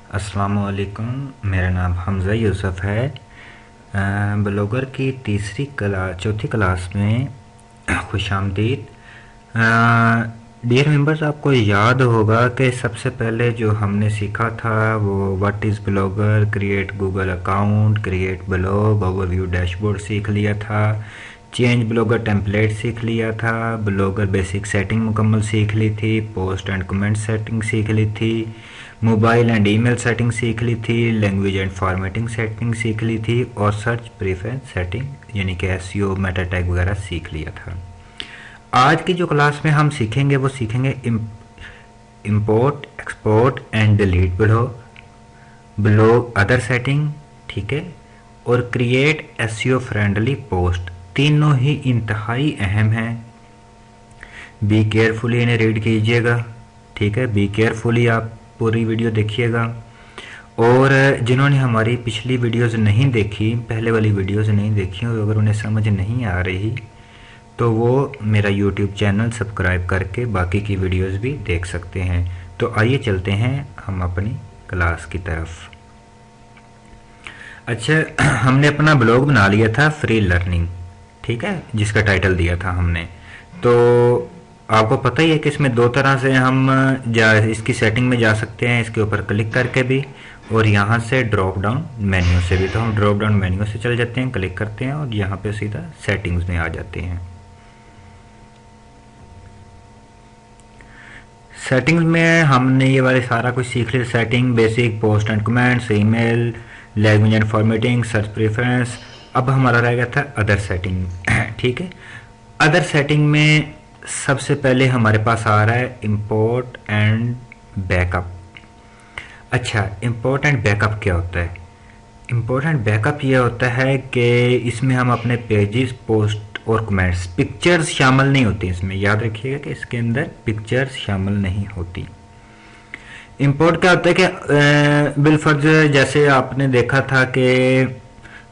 अस्सलामुअलैकुम। मेरा नाम हमज़ा यूसुफ़ है। ब्लॉगर की चौथी क्लास में खुशामदीद। डियर मेंबर्स, आपको याद होगा कि सबसे पहले जो हमने सीखा था वो what is blogger, create Google account, create blog, overview dashboard सीख लिया था, चेंज ब्लॉगर टेम्पलेट सीख लिया था, ब्लॉगर बेसिक सेटिंग मुकम्मल सीख ली थी, पोस्ट एंड कमेंट सेटिंग सीख ली थी, मोबाइल एंड ईमेल सेटिंग सीख ली थी, लैंग्वेज एंड फॉर्मेटिंग सेटिंग सीख ली थी और सर्च प्रेफरेंस सेटिंग यानी कि एसईओ मेटा टैग वगैरह सीख लिया था। आज की जो क्लास में हम सीखेंगे वो सीखेंगे import, export and delete blog other setting, ठीक है, और क्रिएट एसईओ फ्रेंडली पोस्ट। तीनों ही इंतहाई अहम हैं। बी केयरफुली इन्हें रीड कीजिएगा, ठीक है, बी केयरफुली आप पूरी वीडियो देखिएगा। और जिन्होंने हमारी पिछली वीडियोस नहीं देखी, पहले वाली वीडियोस नहीं देखी, और अगर उन्हें समझ नहीं आ रही तो वो मेरा यूट्यूब चैनल सब्सक्राइब करके बाकी की वीडियोस भी देख सकते हैं। तो आइए चलते हैं हम अपनी क्लास की तरफ। अच्छा, हमने अपना ब्लॉग बना लिया था फ्री लर्निंग, ठीक है, जिसका टाइटल दिया था हमने। तो आपको पता ही है कि इसमें दो तरह से हम इसकी सेटिंग में जा सकते हैं, इसके ऊपर क्लिक करके भी और यहाँ से ड्रॉप डाउन मेन्यू से भी। तो हम ड्रॉप डाउन मेन्यू से चल जाते हैं, क्लिक करते हैं और यहाँ पे सीधा सेटिंग्स में आ जाते हैं। सेटिंग्स में हमने ये वाले सारा कुछ सीख लिया, setting, basic, post and comments, email, language and formatting, search preference. अब हमारा रह गया था अदर सेटिंग, ठीक है। अदर सेटिंग में सबसे पहले हमारे पास आ रहा है इंपोर्ट एंड बैकअप। अच्छा, इंपोर्ट एंड बैकअप क्या होता है? इंपोर्ट एंड बैकअप ये होता है कि इसमें हम अपने पेजेस, पोस्ट और कमेंट्स, पिक्चर्स शामिल नहीं होती इसमें, याद रखिएगा कि इसके अंदर पिक्चर्स शामिल नहीं होती। इंपोर्ट क्या होता है कि बिलफर्ज जैसे आपने देखा था कि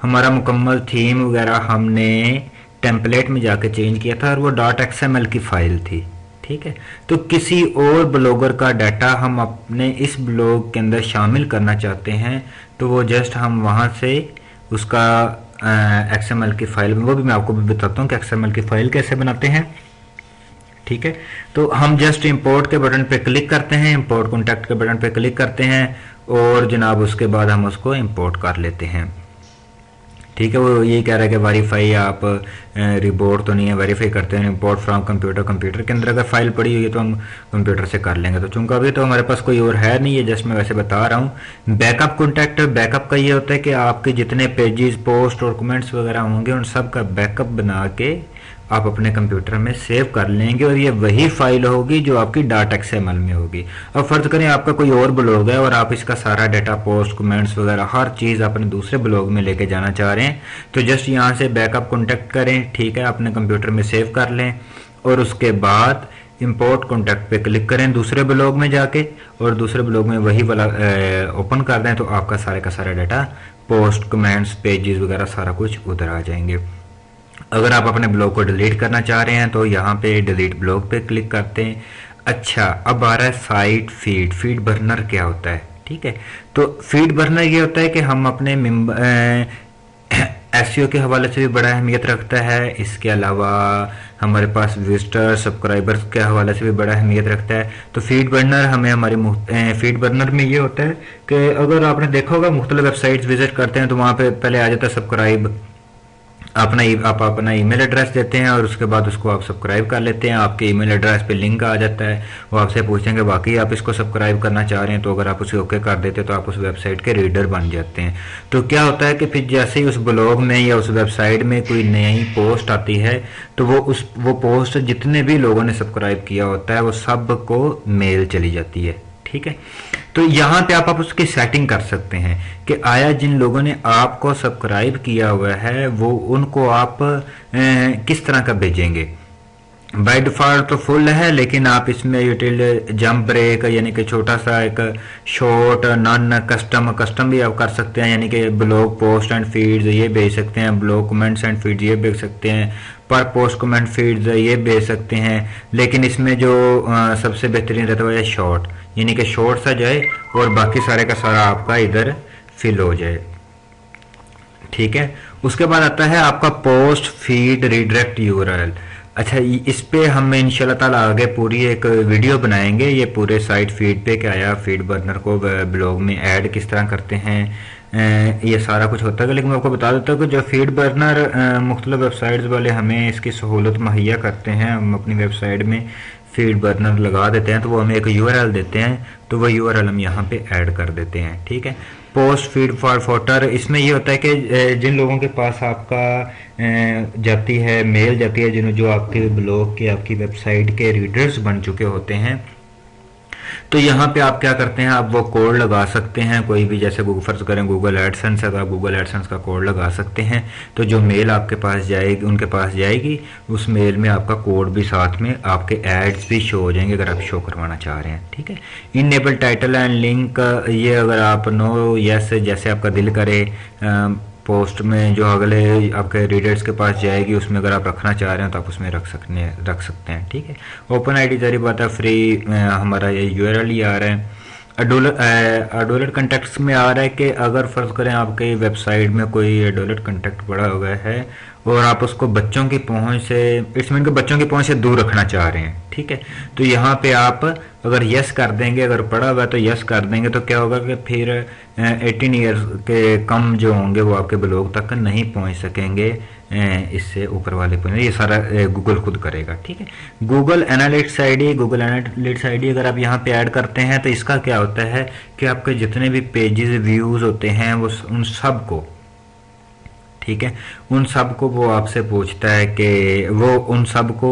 हमारा मुकम्मल थीम वगैरह हमने टेम्पलेट में जाके चेंज किया था और वो .xml की फाइल थी, ठीक है। तो किसी और ब्लॉगर का डाटा हम अपने इस ब्लॉग के अंदर शामिल करना चाहते हैं तो वो जस्ट हम वहाँ से उसका XML की फाइल, वो भी मैं आपको भी बताता हूँ कि XML की फाइल कैसे बनाते हैं, ठीक है। तो हम जस्ट इंपोर्ट के बटन पे क्लिक करते हैं, इंपोर्ट कॉन्टैक्ट के बटन पे क्लिक करते हैं और जनाब उसके बाद हम उसको इंपोर्ट कर लेते हैं, ठीक है। वो यही कह रहा है कि वेरीफाई, आप रिपोर्ट तो नहीं है, वेरीफाई करते हैं इंपोर्ट फ्रॉम कंप्यूटर। कंप्यूटर के अंदर अगर फाइल पड़ी हुई है तो हम कंप्यूटर से कर लेंगे। तो चूंकि अभी तो हमारे पास कोई और है नहीं है, जस्ट मैं वैसे बता रहा हूँ। बैकअप कॉन्टैक्ट, बैकअप का ये होता है कि आपके जितने पेजेस, पोस्ट और कमेंट्स वगैरह होंगे उन सब का बैकअप बना के आप अपने कंप्यूटर में सेव कर लेंगे और ये वही फाइल होगी जो आपकी .xml में होगी। अब फर्ज करें आपका कोई और ब्लॉग है और आप इसका सारा डाटा, पोस्ट, कमेंट्स वगैरह हर चीज़ अपने दूसरे ब्लॉग में लेके जाना चाह रहे हैं तो जस्ट यहाँ से बैकअप कॉन्टैक्ट करें, ठीक है, अपने कंप्यूटर में सेव कर लें और उसके बाद इंपोर्ट कॉन्टैक्ट पे क्लिक करें दूसरे ब्लॉग में जाके और दूसरे ब्लॉग में वही वाला ओपन कर दें तो आपका सारे का सारा डाटा, पोस्ट, कमेंट्स, पेजेस वगैरह सारा कुछ उधर आ जाएंगे। अगर आप अपने ब्लॉग को डिलीट करना चाह रहे हैं तो यहाँ पे डिलीट ब्लॉग पे क्लिक करते हैं। अच्छा, अब आ रहा है साइट फीड। फीड बर्नर क्या होता है, ठीक है। तो फीड बर्नर ये होता है कि हम अपने एसईओ के हवाले से भी बड़ा अहमियत रखता है, इसके अलावा हमारे पास विजिटर, सब्सक्राइबर्स के हवाले से भी बड़ा अहमियत रखता है। तो फीड बर्नर हमें हमारी फीड बर्नर में ये होता है कि अगर आपने देखा होगा मुख्तलिफ वेबसाइट्स विजिट करते हैं तो वहाँ पे पहले आ जाता है सब्सक्राइब, आप अपना ईमेल एड्रेस देते हैं और उसके बाद उसको आप सब्सक्राइब कर लेते हैं। आपके ईमेल एड्रेस पे लिंक आ जाता है, वो आपसे पूछेंगे वाकई आप इसको सब्सक्राइब करना चाह रहे हैं, तो अगर आप उसे ओके कर देते हैं तो आप उस वेबसाइट के रीडर बन जाते हैं। तो क्या होता है कि फिर जैसे ही उस ब्लॉग में या उस वेबसाइट में कोई नई पोस्ट आती है तो वो पोस्ट जितने भी लोगों ने सब्सक्राइब किया होता है वो सब को मेल चली जाती है, ठीक है। तो यहाँ पे आप उसकी सेटिंग कर सकते हैं कि आया जिन लोगों ने आपको सब्सक्राइब किया हुआ है वो उनको आप किस तरह का भेजेंगे। बाय डिफ़ॉल्ट तो फुल है, लेकिन आप इसमें यूटिल जंप ब्रेक यानी कि छोटा सा एक शॉर्ट नॉन कस्टम भी आप कर सकते हैं, यानी कि ब्लॉग पोस्ट एंड फीड्स ये भेज सकते हैं, ब्लॉग कमेंट्स एंड फीड्स ये भेज सकते हैं, पर पोस्ट कमेंट फीड्स ये भेज सकते हैं। लेकिन इसमें जो सबसे बेहतरीन रहता है वो है शॉर्ट, यानी कि शॉर्ट सा जाए और बाकी सारे का सारा आपका इधर फिल हो जाए। ठीक है, उसके बाद आता है आपका पोस्ट फीड रिडायरेक्ट यूआरएल। अच्छा, इस पे हम इंशाल्लाह ताला आगे पूरी एक वीडियो बनाएंगे, ये पूरे साइट फीड पे क्या आया, फीड बर्नर को ब्लॉग में ऐड किस तरह करते हैं, ये सारा कुछ होता है। लेकिन मैं आपको बता देता हूँ कि जो फीड बर्नर मुख्तलिफ वेबसाइट्स वाले हमें इसकी सहूलत मुहैया करते हैं, हम अपनी वेबसाइट में फीड बर्नर लगा देते हैं तो वो हमें एक यूआरएल देते हैं, तो वह यूआरएल हम यहाँ पे ऐड कर देते हैं। ठीक है, पोस्ट फीड फॉर फोटर, इसमें ये होता है कि जिन लोगों के पास आपका जाती है मेल जाती है, जिन जो आपके ब्लॉग के आपकी वेबसाइट के रीडर्स बन चुके होते हैं, तो यहाँ पे आप क्या करते हैं, आप वो कोड लगा सकते हैं कोई भी, जैसे फर्ज करें गूगल एडसेंस है तो आप गूगल एडसेंस का कोड लगा सकते हैं। तो जो मेल आपके पास जाएगी उनके पास जाएगी, उस मेल में आपका कोड भी साथ में आपके एड्स भी शो हो जाएंगे अगर आप शो करवाना चाह रहे हैं। ठीक है, इनेबल टाइटल एंड लिंक, ये अगर आप नो यस जैसे आपका दिल करे पोस्ट में जो अगले आपके रीडर्स के पास जाएगी उसमें अगर आप रखना चाह रहे हैं तो आप उसमें रख सकते हैं। ठीक है, ओपन आईडी जारी बात है, फ्री हमारा ये यूआरएल ही आ रहा है। अडोलट कंटेक्ट्स में आ रहा है कि अगर फर्ज करें आपके वेबसाइट में कोई अडोलट कंटेक्ट पड़ा हुआ है और आप उसको बच्चों की पहुंच से, इट्स मीन के बच्चों की पहुंच से दूर रखना चाह रहे हैं। ठीक है, तो यहाँ पे आप अगर यस कर देंगे, अगर पड़ा हुआ है तो यस कर देंगे, तो क्या होगा कि फिर 18 ईयर्स के कम जो होंगे वो आपके ब्लॉग तक नहीं पहुंच सकेंगे, इससे ऊपर वाले पहुंचे, ये सारा गूगल खुद करेगा। ठीक है, गूगल एनालिटिक्स आईडी अगर आप यहाँ पे ऐड करते हैं तो इसका क्या होता है कि आपके जितने भी पेजेस व्यूज होते हैं वो उन सब को, ठीक है, उन सब को वो आपसे पूछता है कि वो उन सब को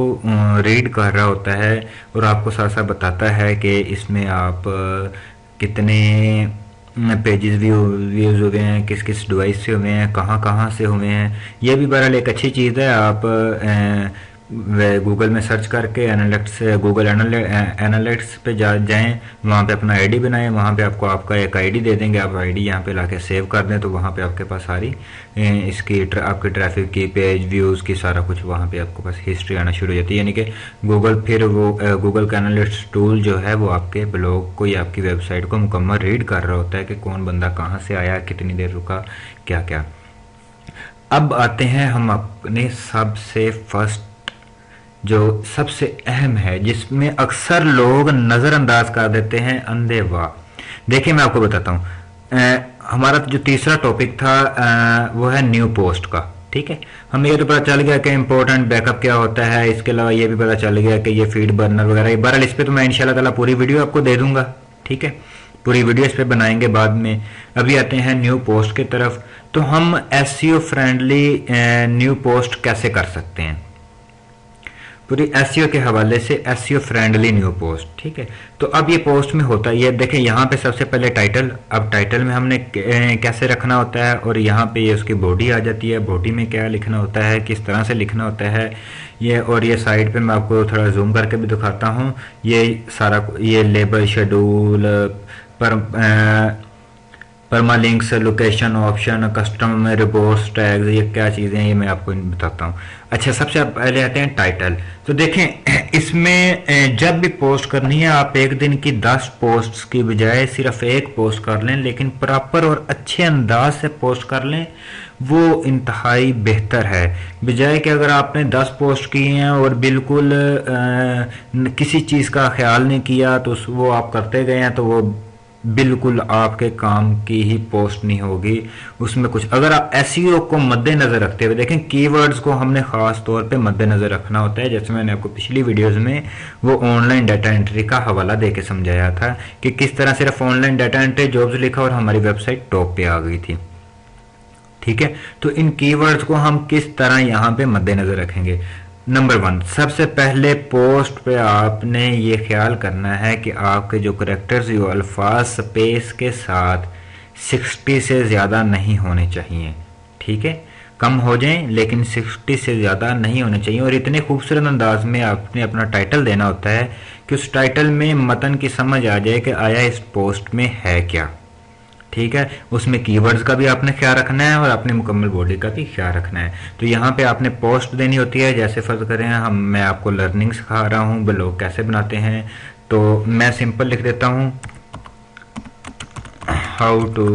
रीड कर रहा होता है और आपको साथ साथ बताता है कि इसमें आप कितने पेजेस व्यूज हुए हैं, किस किस डिवाइस से हुए हैं, कहाँ कहाँ से हुए हैं। ये भी बहरहाल एक अच्छी चीज़ है। आप गूगल में सर्च करके गूगल एनालिटिक्स पे जाएं, वहाँ पे अपना आईडी बनाएं, वहाँ पे आपको आपका एक आईडी दे देंगे, आप आईडी यहाँ पे लाके सेव कर दें तो वहाँ पे आपके पास सारी इसकी आपके ट्रैफिक की, पेज व्यूज़ की, सारा कुछ वहाँ पे आपके पास हिस्ट्री आना शुरू हो जाती है। यानी कि गूगल फिर वो गूगल का एनालिटिक्स टूल जो है वो आपके ब्लॉग को या आपकी वेबसाइट को मुकम्मल रीड कर रहा होता है कि कौन बंदा कहाँ से आया, कितनी देर रुका, क्या क्या। अब आते हैं हम अपने सबसे फर्स्ट जो सबसे अहम है, जिसमें अक्सर लोग नज़रअंदाज कर देते हैं, अंधे वाह। देखिए मैं आपको बताता हूँ, हमारा जो तीसरा टॉपिक था वो है न्यू पोस्ट का। ठीक है, हमें ये तो पता चल गया कि इंपॉर्टेंट बैकअप क्या होता है, इसके अलावा ये भी पता चल गया कि ये फीड बर्नर वगैरह, बहरहाल इस पर तो मैं इंशाल्लाह ताला पूरी वीडियो आपको दे दूंगा। ठीक है, पूरी वीडियो इस पर बनाएंगे बाद में। अभी आते हैं न्यू पोस्ट की तरफ। तो हम एसईओ फ्रेंडली न्यू पोस्ट कैसे कर सकते हैं, पूरी एसईओ के हवाले से एसईओ फ्रेंडली न्यू पोस्ट। ठीक है, तो अब ये पोस्ट में होता है, ये देखें यहाँ पे सबसे पहले टाइटल, अब टाइटल में हमने कैसे रखना होता है और यहाँ पे ये उसकी बॉडी आ जाती है, बॉडी में क्या लिखना होता है, किस तरह से लिखना होता है ये, और ये साइड पे मैं आपको थोड़ा जूम करके भी दिखाता हूँ। ये सारा ये label, schedule, permalinks, location option, custom reports, tags, ये क्या चीज़ें हैं ये मैं आपको बताता हूँ। अच्छा, सबसे पहले आते हैं टाइटल। तो देखें इसमें जब भी पोस्ट करनी है आप एक दिन की 10 पोस्ट्स की बजाय सिर्फ एक पोस्ट कर लें, लेकिन प्रॉपर और अच्छे अंदाज से पोस्ट कर लें, वो इंतहाई बेहतर है। बजाय कि अगर आपने 10 पोस्ट की हैं और बिल्कुल किसी चीज़ का ख्याल नहीं किया तो वो आप करते गए हैं तो वो बिल्कुल आपके काम की ही पोस्ट नहीं होगी। उसमें कुछ अगर आप एसईओ को मद्देनजर रखते हुए देखें, कीवर्ड्स को हमने खास तौर पे मद्देनजर रखना होता है। जैसे मैंने आपको पिछली वीडियोस में वो ऑनलाइन डाटा एंट्री का हवाला देके समझाया था कि किस तरह सिर्फ ऑनलाइन डाटा एंट्री जॉब्स लिखा और हमारी वेबसाइट टॉप पे आ गई थी। ठीक है, तो इन कीवर्ड्स को हम किस तरह यहाँ पे मद्देनजर रखेंगे। नंबर 1, सबसे पहले पोस्ट पे आपने ये ख्याल करना है कि आपके जो करेक्टर्स जो अल्फाज स्पेस के साथ 60 से ज़्यादा नहीं होने चाहिए। ठीक है, कम हो जाएं, लेकिन 60 से ज़्यादा नहीं होने चाहिए। और इतने खूबसूरत अंदाज में आपने अपना टाइटल देना होता है कि उस टाइटल में मतन की समझ आ जाए कि आया इस पोस्ट में है क्या। ठीक है, उसमें कीवर्ड्स का भी आपने ख्याल रखना है और अपनी मुकम्मल बॉडी का भी ख्याल रखना है। तो यहाँ पे आपने पोस्ट देनी होती है। जैसे फर्ज करें मैं आपको लर्निंग सिखा रहा हूँ, ब्लॉग कैसे बनाते हैं, तो मैं सिंपल लिख देता हूँ how to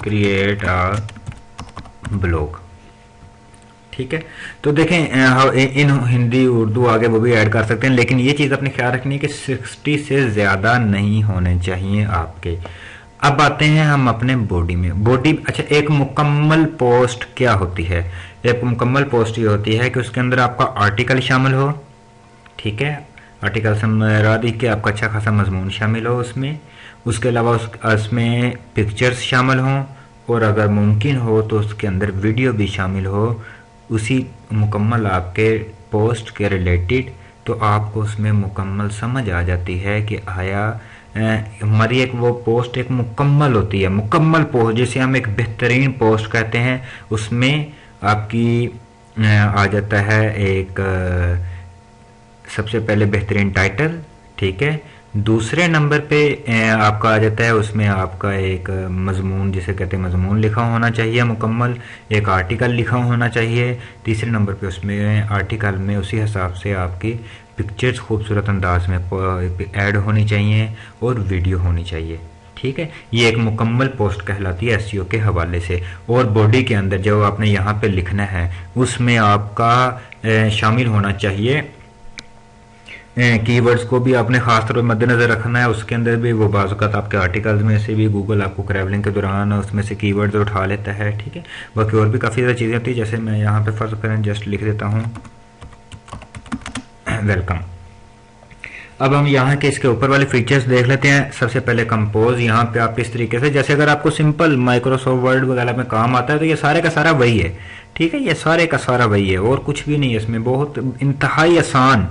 create a blog. ठीक है, तो देखें इन हिंदी उर्दू आगे वो भी ऐड कर सकते हैं, लेकिन ये चीज़ अपने ख्याल रखनी है कि 60 से ज़्यादा नहीं होने चाहिए आपके। अब आते हैं हम अपने बॉडी में। बॉडी, अच्छा, एक मुकम्मल पोस्ट क्या होती है? एक मुकम्मल पोस्ट ये होती है कि उसके अंदर आपका आर्टिकल शामिल हो। ठीक है, आर्टिकल से मुराद कि आपका अच्छा खासा मजमून शामिल हो उसमें। उसके अलावा उसमें पिक्चर्स शामिल हों, और अगर मुमकिन हो तो उसके अंदर वीडियो भी शामिल हो उसी मुकम्मल आपके पोस्ट के रिलेटेड। तो आपको उसमें मुकम्मल समझ आ जाती है कि आया हमारी एक वो पोस्ट एक मुकम्मल होती है। मुकम्मल पोस्ट जिसे हम एक बेहतरीन पोस्ट कहते हैं, उसमें आपकी आ जाता है एक सबसे पहले बेहतरीन टाइटल। ठीक है, दूसरे नंबर पे आपका आ जाता है उसमें आपका एक मजमून जिसे कहते हैं मजमून लिखा होना चाहिए मुकम्मल, एक आर्टिकल लिखा होना चाहिए। तीसरे नंबर पे उसमें आर्टिकल में उसी हिसाब से आपकी पिक्चर्स खूबसूरत अंदाज में ऐड होनी चाहिए और वीडियो होनी चाहिए। ठीक है, ये एक मुकम्मल पोस्ट कहलाती है एसईओ के हवाले से। और बॉडी के अंदर जो आपने यहाँ पे लिखना है उसमें आपका शामिल होना चाहिए कीवर्ड्स को भी आपने खास तौर पर मद्देनजर रखना है। उसके अंदर भी वो बाज़ात आपके आर्टिकल्स में से भी गूगल आपको ट्रैवलिंग के दौरान उसमें से कीवर्ड्स उठा लेता है। ठीक है, बाकी और भी काफ़ी ज़्यादा चीज़ें होती है। जैसे मैं यहाँ पे फर्ज करें जस्ट लिख देता हूँ वेलकम। अब हम यहाँ के इसके ऊपर वाले फीचर्स देख लेते हैं। सबसे पहले कंपोज, यहाँ पे आप इस तरीके से, जैसे अगर आपको सिंपल माइक्रोसॉफ्ट वर्ड वगैरह में काम आता है तो ये सारे का सारा वही है। ठीक है, ये सारे का सारा वही है और कुछ भी नहीं है इसमें, बहुत इंतहाई आसान।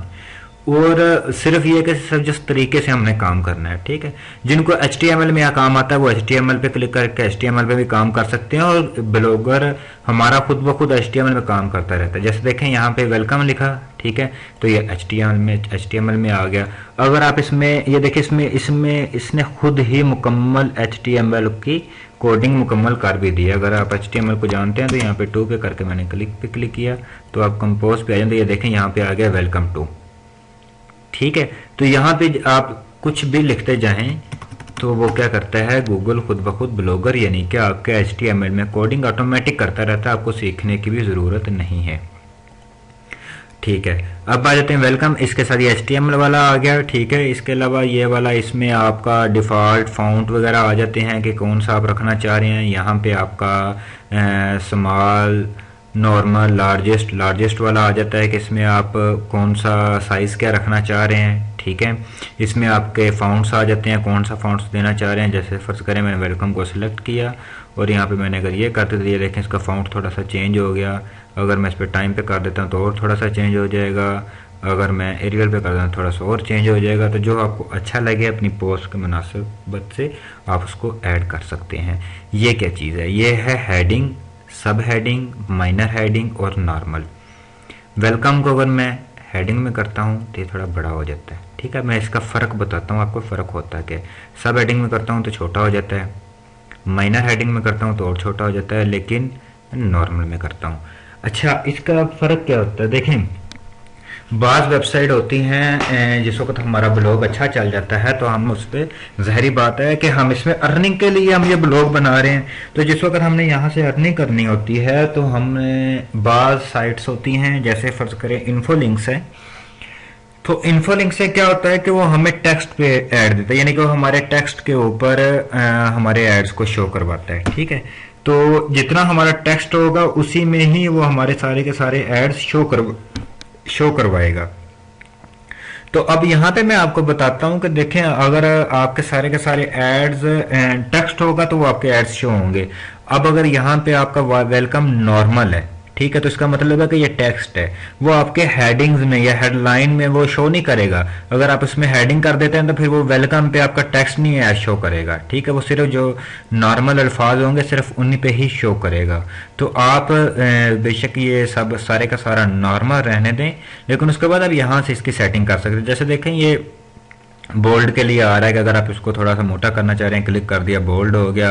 और सिर्फ ये कि सिर्फ जिस तरीके से हमने काम करना है। ठीक है, जिनको HTML में यहाँ काम आता है वो HTML पे क्लिक करके HTML पे भी काम कर सकते हैं, और ब्लॉगर हमारा खुद ब खुद HTML में काम करता रहता है। जैसे देखें यहाँ पे वेलकम लिखा, ठीक है, तो ये HTML में आ गया। अगर आप इसमें ये देखिए इसमें इसने खुद ही मुकम्मल HTML की कोडिंग मुकम्मल कर भी दी है। अगर आप HTML को जानते हैं तो यहाँ पे 2 पे करके मैंने क्लिक किया तो आप कंपोज पे आ जाते। ये देखें यहाँ पे आ गया वेलकम टू। ठीक है, तो यहाँ पे आप कुछ भी लिखते जाएं तो वो क्या करता है, गूगल खुद ब खुद ब्लॉगर यानी कि आपके HTML में कोडिंग ऑटोमेटिक करता रहता है, आपको सीखने की भी ज़रूरत नहीं है। ठीक है, अब आ जाते हैं वेलकम, इसके साथ ये HTML वाला आ गया। ठीक है, इसके अलावा ये वाला इसमें आपका डिफ़ॉल्ट फ़ॉन्ट वगैरह आ जाते हैं कि कौन सा आप रखना चाह रहे हैं। यहाँ पे आपका स्मॉल, नॉर्मल, लार्जेस्ट वाला आ जाता है कि इसमें आप कौन सा साइज़ क्या रखना चाह रहे हैं। ठीक है, इसमें आपके फ़ॉन्ट्स आ जाते हैं, कौन सा फ़ॉन्ट्स देना चाह रहे हैं। जैसे फ़र्ज़ करें मैंने वेलकम को सिलेक्ट किया और यहाँ पे मैंने अगर ये करते तो ये देखें इसका फ़ॉन्ट थोड़ा सा चेंज हो गया। अगर मैं इस पर टाइम पे कर देता हूँ तो और थोड़ा सा चेंज हो जाएगा। अगर मैं एरियल पे कर देता हूँ थोड़ा सा और चेंज हो जाएगा। तो जो आपको अच्छा लगे अपनी पोस्ट के मुनासिबत से आप उसको ऐड कर सकते हैं। ये क्या चीज़ है, ये है हेडिंग, सब हेडिंग, माइनर हेडिंग और नॉर्मल। वेलकम को अगर मैं हेडिंग में करता हूँ तो ये थोड़ा बड़ा हो जाता है। ठीक है, मैं इसका फ़र्क बताता हूँ आपको, फ़र्क होता है कि सब हेडिंग में करता हूँ तो छोटा हो जाता है, माइनर हेडिंग में करता हूँ तो और छोटा हो जाता है, लेकिन नॉर्मल में करता हूँ। अच्छा, इसका फ़र्क क्या होता है, देखें बाज़ वेबसाइट होती हैं जिस वक्त हमारा ब्लॉग अच्छा चल जाता है तो हम उस पर, ज़ाहिरी बात है कि हम इसमें अर्निंग के लिए हम ये ब्लॉग बना रहे हैं। तो जिस वक्त हमने यहाँ से अर्निंग करनी होती है तो हमने बाज़ साइट्स होती हैं, जैसे फ़र्ज़ करें इन्फोलिंक्स है। तो इन्फोलिंक से क्या होता है कि वो हमें टेक्स्ट पे ऐड देता है, यानी कि वो हमारे टेक्स्ट के ऊपर हमारे एड्स को शो करवाता है। ठीक है, तो जितना हमारा टेक्स्ट होगा उसी में ही वो हमारे सारे के सारे एड्स शो करवाएगा। तो अब यहाँ पे मैं आपको बताता हूँ कि देखें अगर आपके सारे के सारे एड्स टेक्स्ट होगा तो वो आपके एड्स शो होंगे। अब अगर यहाँ पे आपका वेलकम नॉर्मल है, ठीक है। तो इसका मतलब है कि ये टेक्स्ट है, वो आपके हेडिंग्स में या हेडलाइन में वो शो नहीं करेगा। अगर आप उसमें हेडिंग कर देते हैं तो फिर वो वेलकम पे आपका टेक्स्ट नहीं है शो करेगा, ठीक है। वो सिर्फ जो नॉर्मल अल्फाज होंगे सिर्फ उन्हीं पे ही शो करेगा। तो आप बेशक ये सब सारे का सारा नॉर्मल रहने दें, लेकिन उसके बाद आप यहाँ से इसकी सेटिंग कर सकते हैं। जैसे देखें ये बोल्ड के लिए आ रहा है कि अगर आप इसको थोड़ा सा मोटा करना चाह रहे हैं, क्लिक कर दिया, बोल्ड हो गया।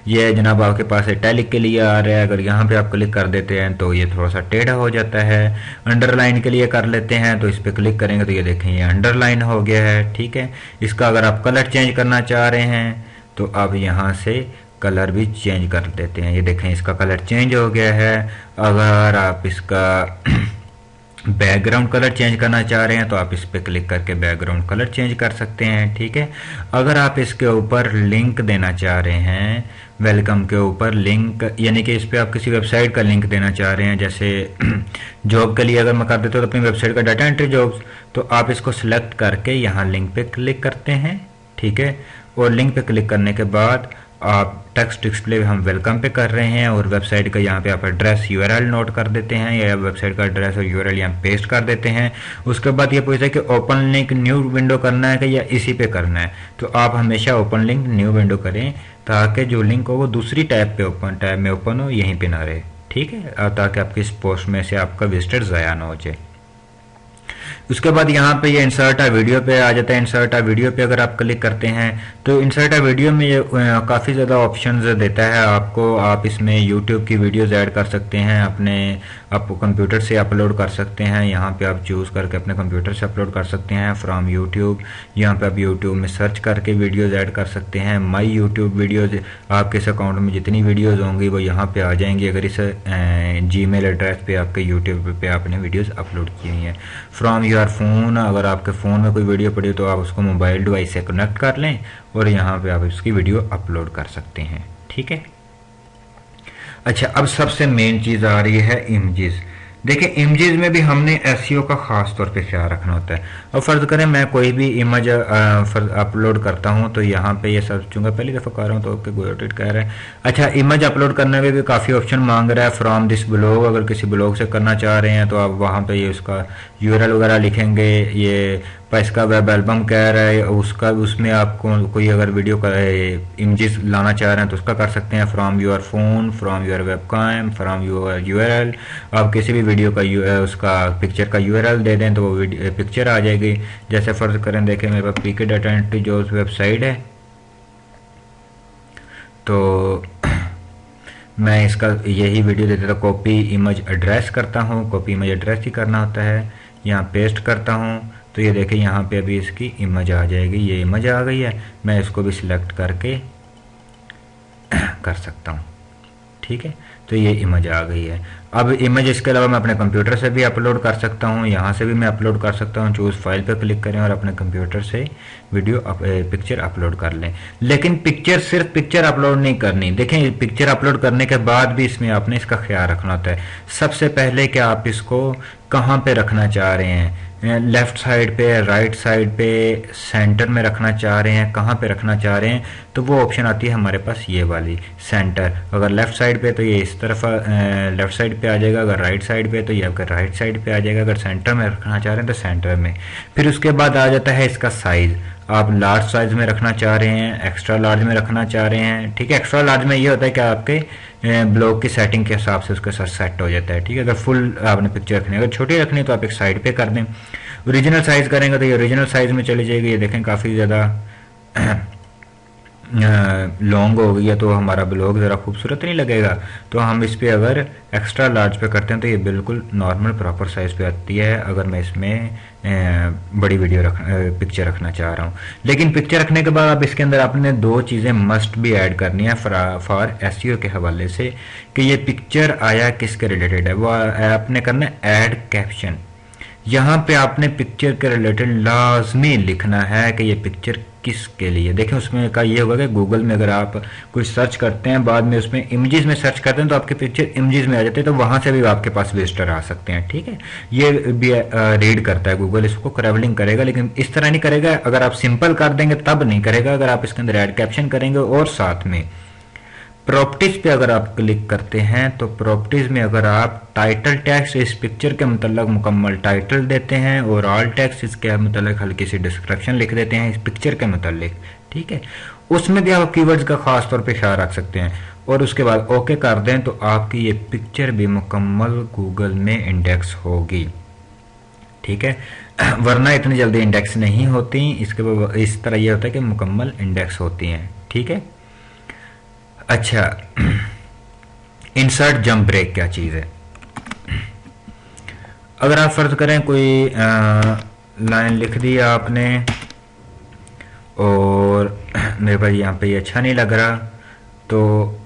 ये जनाब आपके पास इटैलिक के लिए आ रहा है, अगर यहाँ पे आप क्लिक कर देते हैं तो ये थोड़ा सा टेढ़ा हो जाता है। अंडरलाइन के लिए कर लेते हैं तो इस पर क्लिक करेंगे तो ये देखें ये अंडरलाइन हो गया है, ठीक है। इसका अगर आप कलर चेंज करना चाह रहे हैं तो आप यहाँ से कलर भी चेंज कर देते हैं। ये देखें इसका कलर चेंज हो गया है। अगर आप इसका बैकग्राउंड कलर चेंज करना चाह रहे हैं तो आप इस पर क्लिक करके बैकग्राउंड कलर चेंज कर सकते हैं, ठीक है। अगर आप इसके ऊपर लिंक देना चाह रहे हैं, वेलकम के ऊपर लिंक, यानी कि इस पर आप किसी वेबसाइट का लिंक देना चाह रहे हैं, जैसे जॉब के लिए अगर मैं कर देता हूँ तो अपनी वेबसाइट का डाटा एंट्री जॉब्स, तो आप इसको सिलेक्ट करके यहाँ लिंक पे क्लिक करते हैं, ठीक है। और लिंक पे क्लिक करने के बाद आप टेक्स्ट डिस्प्ले हम वेलकम पे कर रहे हैं और वेबसाइट का यहाँ पे आप एड्रेस यूआरएल नोट कर देते हैं या वेबसाइट का एड्रेस और यूआरएल यहाँ पेस्ट कर देते हैं। उसके बाद ये पूछता है कि ओपन लिंक न्यू विंडो करना है कि या इसी पे करना है, तो आप हमेशा ओपन लिंक न्यू विंडो करें ताकि जो लिंक हो वो दूसरी टैब में ओपन हो, यहीं पे ना रहे, ठीक है, ताकि आपकी इस पोस्ट में से आपका विजिटर ज़ाया ना हो जाए। उसके बाद यहाँ पे ये इंसर्ट आ वीडियो पे आ जाता है। इंसर्ट आ वीडियो पे अगर आप क्लिक करते हैं तो इंसर्ट आ वीडियो में ये काफ़ी ज़्यादा ऑप्शंस देता है आपको। आप इसमें यूट्यूब की वीडियोस ऐड कर सकते हैं, अपने आप कंप्यूटर से अपलोड कर सकते हैं। यहाँ पे आप चूज़ करके अपने कंप्यूटर से अपलोड कर सकते हैं फ्रॉम यूट्यूब। यहाँ पे आप यूट्यूब में सर्च करके वीडियोज़ ऐड कर सकते हैं। माई यूट्यूब वीडियोज़, आपके इस अकाउंट में जितनी वीडियोज़ होंगी वो यहाँ पर आ जाएंगी अगर इस जीमेल एड्रेस पे आपके यूट्यूब पे आपने वीडियोज़ अपलोड की हुई हैं। फ्रॉम योर फ़ोन, अगर आपके फ़ोन में कोई वीडियो पड़ी तो आप उसको मोबाइल डिवाइस से कनेक्ट कर लें और यहाँ पे आप इसकी वीडियो अपलोड कर सकते हैं, ठीक है। अच्छा, अब सबसे मेन चीज़ आ रही है इमेजेस। देखिए इमेजेस में भी हमने एसईओ का ख़ास तौर पे ख्याल रखना होता है। अब फ़र्ज़ करें मैं कोई भी इमेज अपलोड करता हूँ तो यहाँ पे ये सर्च चूँगा, पहली दफ़ा कर रहा हूँ तो ओके गो एडिट कह रहा है। अच्छा, इमेज अपलोड करने में भी काफ़ी ऑप्शन मांग रहा है। फ्रॉम दिस ब्लॉग, अगर किसी ब्लॉग से करना चाह रहे हैं तो आप वहाँ पे ये उसका यूआरएल वगैरह लिखेंगे। ये इसका वेब एल्बम कह रहा है उसका, उसमें आपको कोई अगर वीडियो का इमेजेस लाना चाह रहे हैं तो उसका कर सकते हैं। From your phone, from your webcam, from your URL, आप किसी भी वीडियो का उसका पिक्चर का यूआरएल दे दें तो वो पिक्चर आ जाएगी। जैसे फर्ज करें, देखें मेरे पास पीके डाटा एंट्री जो वेबसाइट है, तो मैं इसका यही वीडियो देता था। कॉपी इमेज एड्रेस करता हूँ, कॉपी इमेज एड्रेस ही करना होता है, यहाँ पेस्ट करता हूँ तो ये देखें यहाँ पे अभी इसकी इमेज आ जाएगी। ये इमेज आ गई है, मैं इसको भी सिलेक्ट करके कर सकता हूँ, ठीक है। तो ये इमेज आ गई है। अब इमेज इसके अलावा मैं अपने कंप्यूटर से भी अपलोड कर सकता हूँ, यहाँ से भी मैं अपलोड कर सकता हूँ। चूज़ फाइल पे क्लिक करें और अपने कंप्यूटर से पिक्चर अपलोड कर लें। लेकिन सिर्फ पिक्चर अपलोड नहीं करनी। देखें पिक्चर अपलोड करने के बाद भी इसमें आपने इसका ख्याल रखना होता है। सबसे पहले कि आप इसको कहाँ पे रखना चाह रहे हैं, लेफ्ट साइड पे, राइट साइड पे, सेंटर में रखना चाह रहे हैं, कहाँ पे रखना चाह रहे हैं, तो वो ऑप्शन आती है हमारे पास ये वाली सेंटर। अगर लेफ्ट साइड पे तो ये इस तरफ लेफ्ट साइड पे आ जाएगा, अगर राइट साइड पे तो ये आपका राइट साइड पे आ जाएगा, अगर सेंटर में रखना चाह रहे हैं तो सेंटर में। फिर उसके बाद आ जाता है इसका साइज़। आप लार्ज साइज में रखना चाह रहे हैं, एक्स्ट्रा लार्ज में रखना चाह रहे हैं, ठीक है। एक्स्ट्रा लार्ज में ये होता है कि आपके ब्लॉग की सेटिंग के हिसाब से उसके साथ सेट हो जाता है, ठीक है। अगर फुल आपने पिक्चर रखनी है, अगर छोटी रखनी है तो आप एक साइड पे कर दें। ओरिजिनल साइज करेंगे तो ये ओरिजिनल साइज में चली जाएगी। ये देखें काफ़ी ज़्यादा लॉन्ग हो गई है तो हमारा ब्लॉग ज़रा खूबसूरत नहीं लगेगा। तो हम इस पर अगर एक्स्ट्रा लार्ज पे करते हैं तो ये बिल्कुल नॉर्मल प्रॉपर साइज़ पे आती है, अगर मैं इसमें बड़ी पिक्चर रखना चाह रहा हूँ। लेकिन पिक्चर रखने के बाद अब इसके अंदर आपने दो चीज़ें मस्ट भी ऐड करनी है फॉर एसईओ के हवाले से, कि ये पिक्चर आया किसके रिलेटेड है। वो आपने करना है ऐड कैप्शन। यहाँ पे आपने पिक्चर के रिलेटेड लाजमी लिखना है कि ये पिक्चर किसके लिए। देखें उसमें का ये होगा कि गूगल में अगर आप कुछ सर्च करते हैं, बाद में उसमें इमेजेस में सर्च करते हैं तो आपके पिक्चर इमेजेस में आ जाते हैं, तो वहां से भी आपके पास विजिटर आ सकते हैं, ठीक है। ये भी रीड करता है गूगल, इसको क्रैवलिंग करेगा, लेकिन इस तरह नहीं करेगा। अगर आप सिंपल कर देंगे तब नहीं करेगा। अगर आप इसके अंदर ऐड कैप्शन करेंगे और साथ में प्रॉपर्टीज पे अगर आप क्लिक करते हैं तो प्रॉपर्टीज में अगर आप टाइटल टेक्स्ट इस पिक्चर के मतलब मुकम्मल टाइटल देते हैं और ऑल टेक्स्ट इसके मतलब हल्की सी डिस्क्रिप्शन लिख देते हैं इस पिक्चर के मतलब, ठीक है, उसमें भी आप कीवर्ड्स का खास तौर पे ख्याल रख सकते हैं और उसके बाद ओके कर दें तो आपकी ये पिक्चर भी मुकम्मल गूगल में इंडेक्स होगी, ठीक है। वरना इतनी जल्दी इंडेक्स नहीं होती, इसके इस तरह ये होता है कि मुकम्मल इंडेक्स होती हैं, ठीक है। अच्छा, इंसर्ट जंप ब्रेक क्या चीज़ है? अगर आप फर्ज करें कोई लाइन लिख दी आपने और मेरे पास यहाँ पे ये अच्छा नहीं लग रहा, तो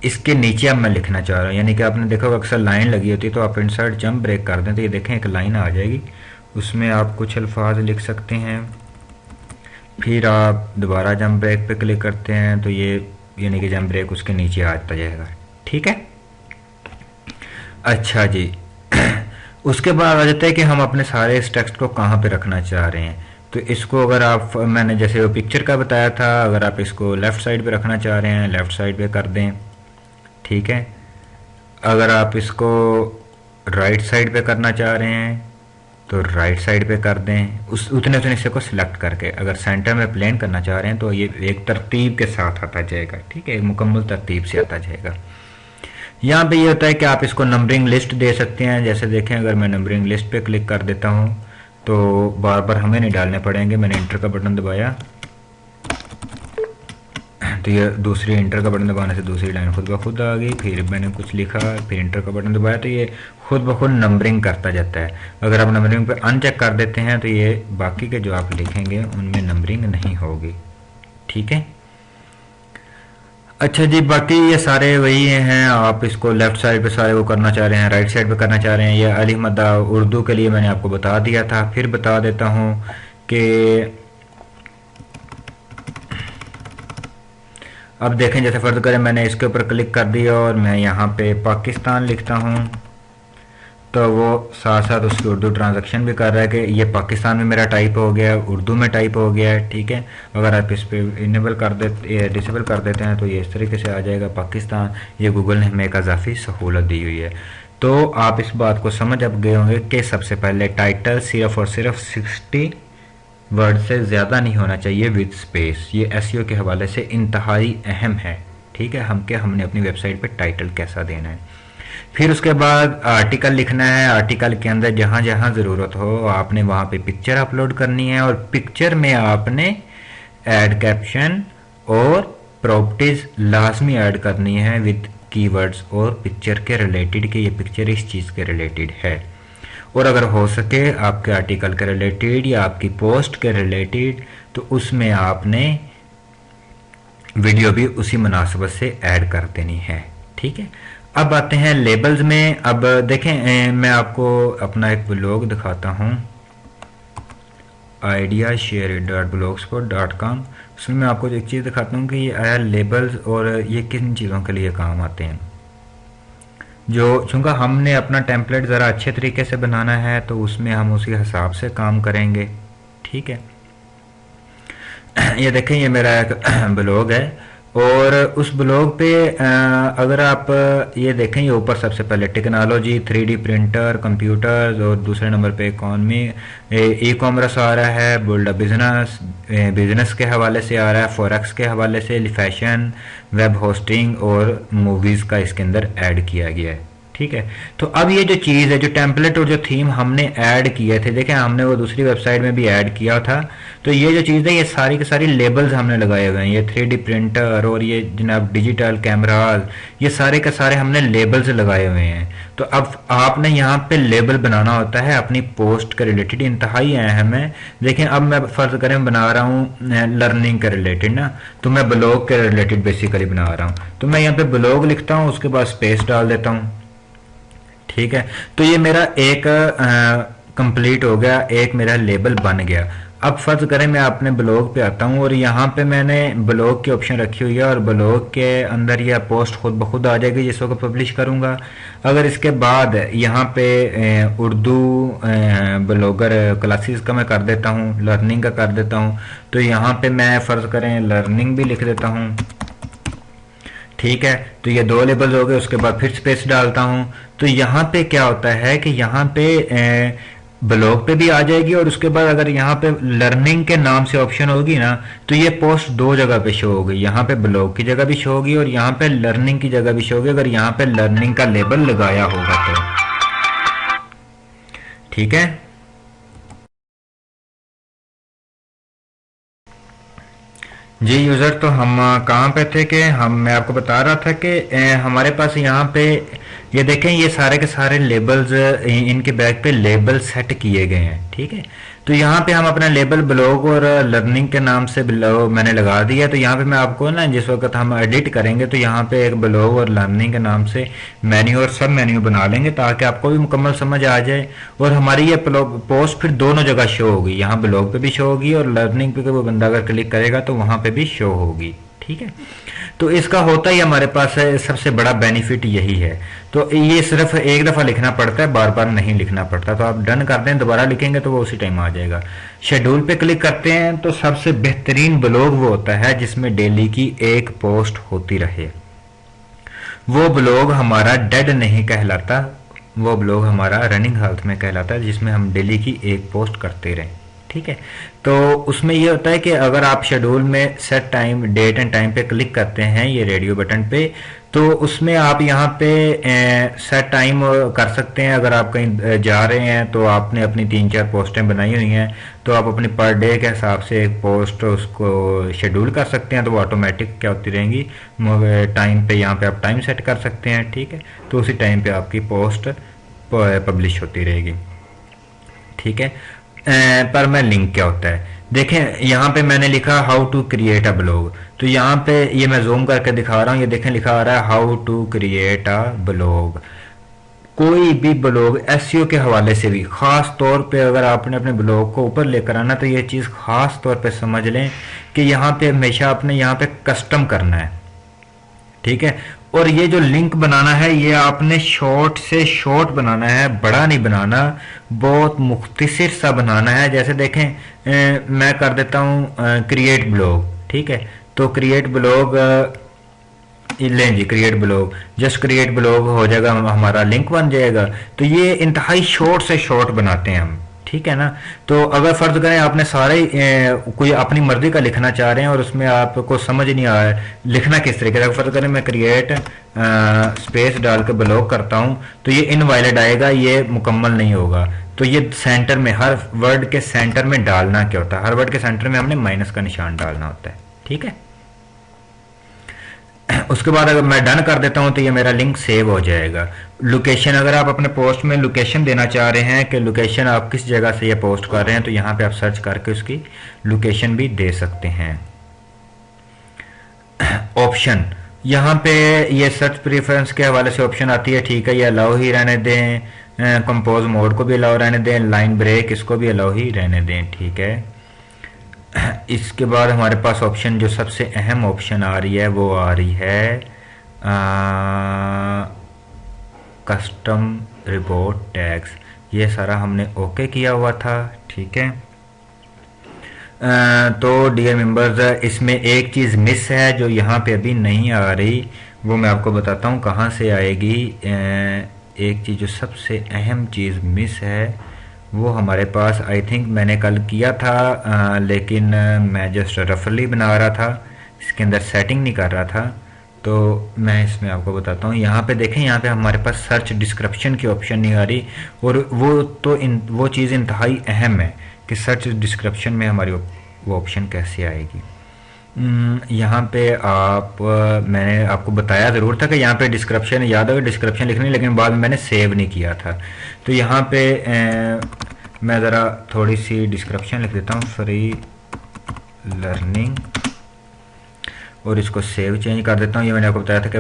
इसके नीचे अब मैं लिखना चाह रहा हूँ, यानी कि आपने देखा अक्सर लाइन लगी होती है तो आप इंसर्ट जंप ब्रेक कर दें तो ये देखें एक लाइन आ जाएगी, उसमें आप कुछ अल्फाज लिख सकते हैं, फिर आप दोबारा जंप ब्रेक पे क्लिक करते हैं तो ये यानी कि जंप ब्रेक उसके नीचे आता जाएगा, ठीक है। अच्छा जी, उसके बाद आ जाता है कि हम अपने सारे इस टेक्स्ट को कहाँ पे रखना चाह रहे हैं। तो इसको अगर आप, मैंने जैसे वो पिक्चर का बताया था, अगर आप इसको लेफ़्ट साइड पे रखना चाह रहे हैं लेफ़्ट साइड पे कर दें, ठीक है। अगर आप इसको राइट साइड पे करना चाह रहे हैं तो राइट साइड पे कर दें, उस उतने हिस्से को सिलेक्ट करके। अगर सेंटर में प्लेन करना चाह रहे हैं तो ये एक तरतीब के साथ आता जाएगा, ठीक है, एक मुकम्मल तरतीब से आता जाएगा। यहाँ पे ये होता है कि आप इसको नंबरिंग लिस्ट दे सकते हैं, जैसे देखें अगर मैं नंबरिंग लिस्ट पे क्लिक कर देता हूँ तो बार बार हमें नहीं डालने पड़ेंगे, मैंने इंटर का बटन दबाया तो ये दूसरी इंटर का बटन दबाने से दूसरी लाइन खुद ब खुद आ गई, फिर मैंने कुछ लिखा फिर इंटर का बटन दबाया तो ये खुद ब खुद नंबरिंग करता जाता है। अगर आप नंबरिंग पे अनचेक कर देते हैं तो ये बाकी के जो आप लिखेंगे उनमें नंबरिंग नहीं होगी, ठीक है। अच्छा जी, बाकी ये सारे वही हैं, आप इसको लेफ्ट साइड पे सारे वो करना चाह रहे हैं, राइट साइड पे करना चाह रहे हैं। ये अलिफ मद्दा उर्दू के लिए मैंने आपको बता दिया था, फिर बता देता हूँ कि अब देखें जैसे फर्ज करें मैंने इसके ऊपर क्लिक कर दिया और मैं यहाँ पे पाकिस्तान लिखता हूँ तो वो साथ साथ उसकी उर्दू ट्रांजैक्शन भी कर रहा है कि ये पाकिस्तान में मेरा टाइप हो गया, उर्दू में टाइप हो गया है, ठीक है। अगर आप इस पर इनेबल कर देते डिसेबल कर देते हैं तो ये इस तरीके से आ जाएगा पाकिस्तान। ये गूगल ने हमें एक इजाफी सहूलत दी हुई है। तो आप इस बात को समझ अब गए होंगे कि सबसे पहले टाइटल सिर्फ और सिर्फ 60 वर्ड से ज़्यादा नहीं होना चाहिए विद स्पेस। ये एसईओ के हवाले से इंतहाई अहम है, ठीक है, हमने अपनी वेबसाइट पे टाइटल कैसा देना है। फिर उसके बाद आर्टिकल लिखना है, आर्टिकल के अंदर जहाँ जहाँ ज़रूरत हो आपने वहाँ पे पिक्चर अपलोड करनी है और पिक्चर में आपने ऐड कैप्शन और प्रॉपर्टीज लाजमी ऐड करनी है विद कीवर्ड्स और पिक्चर के रिलेटेड कि ये पिक्चर इस चीज़ के रिलेटेड है। और अगर हो सके आपके आर्टिकल के रिलेटेड या आपकी पोस्ट के रिलेटेड तो उसमें आपने वीडियो भी उसी मुनासबत से ऐड कर देनी है, ठीक है। अब आते हैं लेबल्स में। अब देखें मैं आपको अपना एक ब्लॉग दिखाता हूँ ideashare.blogspot.com। उसमें मैं आपको एक चीज़ दिखाता हूँ कि ये आया लेबल्स और ये किन चीज़ों के लिए काम आते हैं। जो चूँकि हमने अपना टेम्पलेट ज़रा अच्छे तरीके से बनाना है तो उसमें हम उसी हिसाब से काम करेंगे, ठीक है। ये देखें ये मेरा एक ब्लॉग है और उस ब्लॉग पे अगर आप ये देखें ये ऊपर सबसे पहले टेक्नोलॉजी, 3D प्रिंटर, कंप्यूटर्स और दूसरे नंबर पे इकॉनमी, ई कॉमर्स आ रहा है, बिल्ड अ बिजनेस, बिजनेस के हवाले से आ रहा है, फॉरेक्स के हवाले से, फैशन, वेब होस्टिंग और मूवीज़ का इसके अंदर ऐड किया गया है, ठीक है। तो अब ये जो चीज़ है, जो टेम्पलेट और जो थीम हमने ऐड किए थे, देखें हमने वो दूसरी वेबसाइट में भी ऐड किया था, तो ये जो चीज़ है ये सारी की सारी लेबल्स हमने लगाए हुए हैं। ये 3D प्रिंटर और ये जनाब डिजिटल कैमराज, ये सारे के सारे हमने लेबल्स लगाए हुए हैं। तो अब आपने यहाँ पे लेबल बनाना होता है अपनी पोस्ट के रिलेटेड, इंतहाई अहम है। देखें अब मैं फर्ज करें बना रहा हूँ लर्निंग के रिलेटेड ना, तो मैं ब्लॉग के रिलेटेड बेसिकली बना रहा हूँ, तो मैं यहाँ पे ब्लॉग लिखता हूँ, उसके बाद स्पेस डाल देता हूँ, ठीक है। तो ये मेरा एक कंप्लीट हो गया, एक मेरा लेबल बन गया। अब फर्ज करें मैं अपने ब्लॉग पे आता हूँ और यहाँ पे मैंने ब्लॉग की ऑप्शन रखी हुई है और ब्लॉग के अंदर यह पोस्ट खुद ब खुद आ जाएगी जिसको को पब्लिश करूँगा। अगर इसके बाद यहाँ पे उर्दू ब्लॉगर क्लासेस का मैं कर देता हूँ, लर्निंग का कर देता हूँ, तो यहाँ पे मैं फ़र्ज़ करें लर्निंग भी लिख देता हूँ, ठीक है, तो ये दो लेबल हो गए। उसके बाद फिर स्पेस डालता हूं, तो यहाँ पे क्या होता है कि यहाँ पे ब्लॉग पे भी आ जाएगी, और उसके बाद अगर यहाँ पे लर्निंग के नाम से ऑप्शन होगी ना, तो ये पोस्ट दो जगह पे शो होगी। यहाँ पे ब्लॉग की जगह भी शो होगी और यहाँ पे लर्निंग की जगह भी शो होगी, अगर यहाँ पे लर्निंग का लेबल लगाया होगा तो। ठीक है, जी यूज़र, तो हम कहाँ पे थे कि मैं आपको बता रहा था कि हमारे पास यहाँ पे ये देखें, ये सारे के सारे लेबल्स, इनके बैक पे लेबल सेट किए गए हैं। ठीक है, तो यहाँ पे हम अपना लेबल ब्लॉग और लर्निंग के नाम से मैंने लगा दिया। तो यहाँ पे मैं आपको ना, जिस वक्त हम एडिट करेंगे तो यहाँ पे एक ब्लॉग और लर्निंग के नाम से मेन्यू और सब मेन्यू बना लेंगे, ताकि आपको भी मुकम्मल समझ आ जाए। और हमारी ये पोस्ट फिर दोनों जगह शो होगी, यहाँ ब्लॉग पे भी शो होगी और लर्निंग पे वो बंदा अगर क्लिक करेगा तो वहाँ पे भी शो होगी। ठीक है, तो इसका होता ही हमारे पास है, सबसे बड़ा बेनिफिट यही है। तो ये सिर्फ एक दफ़ा लिखना पड़ता है, बार बार नहीं लिखना पड़ता। तो आप डन कर दें, दोबारा लिखेंगे तो वो उसी टाइम आ जाएगा। शेड्यूल पे क्लिक करते हैं तो सबसे बेहतरीन ब्लॉग वो होता है जिसमें डेली की एक पोस्ट होती रहे। वो ब्लॉग हमारा डेड नहीं कहलाता, वो ब्लॉग हमारा रनिंग हालत में कहलाता है, जिसमें हम डेली की एक पोस्ट करते रहें। ठीक है, तो उसमें ये होता है कि अगर आप शेड्यूल में set time, date and time पे क्लिक करते हैं, ये रेडियो बटन पे, तो उसमें आप यहाँ पे सेट टाइम कर सकते हैं। अगर आप कहीं जा रहे हैं तो आपने अपनी 3-4 पोस्टें बनाई हुई हैं, तो आप अपनी पर डे के हिसाब से एक पोस्ट उसको शेड्यूल कर सकते हैं, तो वो ऑटोमेटिक क्या होती रहेंगी टाइम पे। यहाँ पे आप टाइम सेट कर सकते हैं। ठीक है, तो उसी टाइम पे आपकी पोस्ट पब्लिश होती रहेगी। ठीक है, पर मैं लिंक क्या होता है देखें, यहाँ पे मैंने लिखा how to create a blog. तो यहाँ पे ये मैं जूम करके दिखा रहा हूँ, ये देखें लिखा आ रहा है how to create a blog. कोई भी ब्लॉग एसईओ के हवाले से भी, खास तौर पे अगर आपने अपने ब्लॉग को ऊपर लेकर आना, तो ये चीज़ खास तौर पे समझ लें कि यहाँ पे हमेशा आपने यहाँ पे कस्टम करना है। ठीक है, और ये जो लिंक बनाना है ये आपने शॉर्ट से शॉर्ट बनाना है, बड़ा नहीं बनाना, बहुत मुख्तसर सा बनाना है। जैसे देखें मैं कर देता हूँ क्रिएट ब्लॉग। ठीक है, तो क्रिएट ब्लॉग लें जी, create blog, just create blog हो जाएगा, हमारा लिंक बन जाएगा। तो ये इंतहाई शॉर्ट से शॉर्ट बनाते हैं हम। ठीक है ना, तो अगर फर्ज करें आपने सारे कोई अपनी मर्जी का लिखना चाह रहे हैं और उसमें आपको समझ नहीं आ रहा है लिखना किस तरीके से, फर्ज करें मैं क्रिएट स्पेस डाल के ब्लॉक करता हूं, तो ये इनवैलिड आएगा, ये मुकम्मल नहीं होगा। तो ये सेंटर में, हर वर्ड के सेंटर में डालना क्या होता है, हर वर्ड के सेंटर में हमने माइनस का निशान डालना होता है। ठीक है, उसके बाद अगर मैं डन कर देता हूं तो ये मेरा लिंक सेव हो जाएगा। लोकेशन, अगर आप अपने पोस्ट में लोकेशन देना चाह रहे हैं कि लोकेशन आप किस जगह से ये पोस्ट कर रहे हैं, तो यहाँ पे आप सर्च करके उसकी लोकेशन भी दे सकते हैं। ऑप्शन, यहाँ पे ये सर्च प्रेफरेंस के हवाले से ऑप्शन आती है। ठीक है, ये अलाउ ही रहने दें, कंपोज मोड को भी अलाउ रहने दें, लाइन ब्रेक इसको भी अलाउ ही रहने दें। ठीक है, इसके बाद हमारे पास ऑप्शन, जो सबसे अहम ऑप्शन आ रही है वो आ रही है कस्टम रिपोर्ट टैग्स। ये सारा हमने ओके किया हुआ था। ठीक है, तो डियर मेंबर्स, इसमें एक चीज़ मिस है जो यहाँ पे अभी नहीं आ रही, वो मैं आपको बताता हूँ कहाँ से आएगी। एक चीज़ जो सबसे अहम चीज़ मिस है वो हमारे पास, आई थिंक मैंने कल किया था, लेकिन मैं जस्ट रफली बना रहा था, इसके अंदर सेटिंग नहीं कर रहा था। तो मैं इसमें आपको बताता हूँ, यहाँ पे देखें, यहाँ पे हमारे पास सर्च डिस्क्रिप्शन की ऑप्शन नहीं आ रही, और वो चीज़ इंतहाई अहम है कि सर्च डिस्क्रिप्शन में हमारी वो ऑप्शन कैसे आएगी। यहाँ पे मैंने आपको बताया ज़रूर था कि यहाँ पे डिस्क्रिप्शन, याद होगा डिस्क्रिप्शन लिखनी, लेकिन बाद में मैंने सेव नहीं किया था। तो यहाँ पे मैं ज़रा थोड़ी सी डिस्क्रिप्शन लिख देता हूँ, फ्री लर्निंग, और इसको सेव चेंज कर देता हूँ। ये मैंने आपको बताया था कि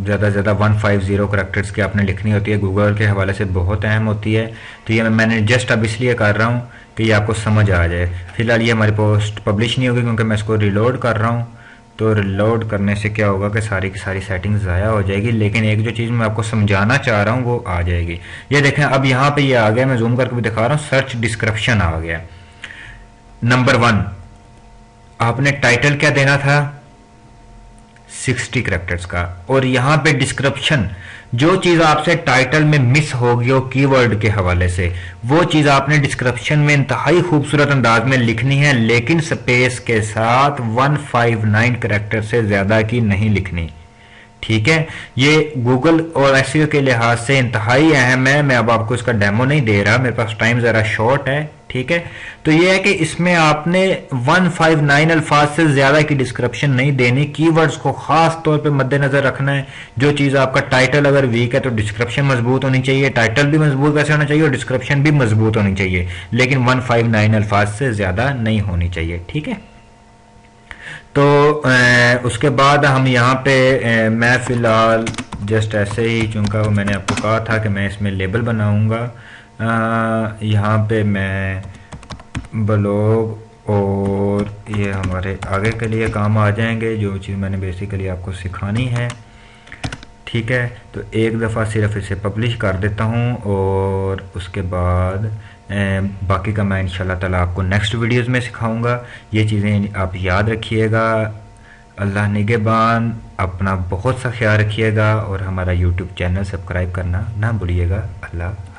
ज़्यादा से ज़्यादा 150 करैक्टर्स की आपने लिखनी होती है, गूगल के हवाले से बहुत अहम होती है। तो ये मैंने जस्ट अब इसलिए कर रहा हूँ कि ये आपको समझ आ जाए। फिलहाल ये हमारी पोस्ट पब्लिश नहीं होगी क्योंकि मैं इसको रिलोड कर रहा हूँ। तो रिलोड करने से क्या होगा कि सारी की सारी सेटिंग्स ज़ाया हो जाएगी, लेकिन एक जो चीज़ मैं आपको समझाना चाह रहा हूँ वो आ जाएगी। ये देखें, अब यहाँ पे ये आ गया, मैं जूम करके भी दिखा रहा हूँ, सर्च डिस्क्रिप्शन आ गया। नंबर 1, आपने टाइटल क्या देना था, 60 कैरेक्टर्स का। और यहाँ पे डिस्क्रिप्शन, जो चीज़ आपसे टाइटल में मिस हो गई हो कीवर्ड के हवाले से, वो चीज़ आपने डिस्क्रिप्शन में इंतहाई खूबसूरत अंदाज में लिखनी है, लेकिन स्पेस के साथ 159 कैरेक्टर से ज़्यादा की नहीं लिखनी। ठीक है, ये गूगल और एसईओ के लिहाज से इंतहाई अहम है। मैं अब आपको इसका डेमो नहीं दे रहा, मेरे पास टाइम ज़रा शॉर्ट है। ठीक है, तो ये है कि इसमें आपने 159 अल्फाज से ज़्यादा की डिस्क्रिप्शन नहीं देनी। कीवर्ड्स को खास तौर पे मद्देनजर रखना है। जो चीज़ आपका टाइटल अगर वीक है तो डिस्क्रिप्शन मजबूत होनी चाहिए, टाइटल भी मजबूत वैसे होना चाहिए और डिस्क्रिप्शन भी मजबूत होनी चाहिए, लेकिन 159 अल्फाज से ज़्यादा नहीं होनी चाहिए। ठीक है, तो उसके बाद हम यहाँ पे मैं फ़िलहाल जस्ट ऐसे ही, चूँकि वो मैंने आपको कहा था कि मैं इसमें लेबल बनाऊँगा, यहाँ पे मैं ब्लॉग और ये हमारे आगे के लिए काम आ जाएंगे, जो चीज़ मैंने बेसिकली आपको सिखानी है। ठीक है, तो एक दफ़ा सिर्फ इसे पब्लिश कर देता हूँ और उसके बाद बाकी का मैं इंशाल्लाह ताला आपको नेक्स्ट वीडियोस में सिखाऊंगा। ये चीज़ें आप याद रखिएगा। अल्लाह निगहबान, अपना बहुत सा ख्याल रखिएगा और हमारा यूट्यूब चैनल सब्सक्राइब करना ना भूलिएगा। अल्लाह।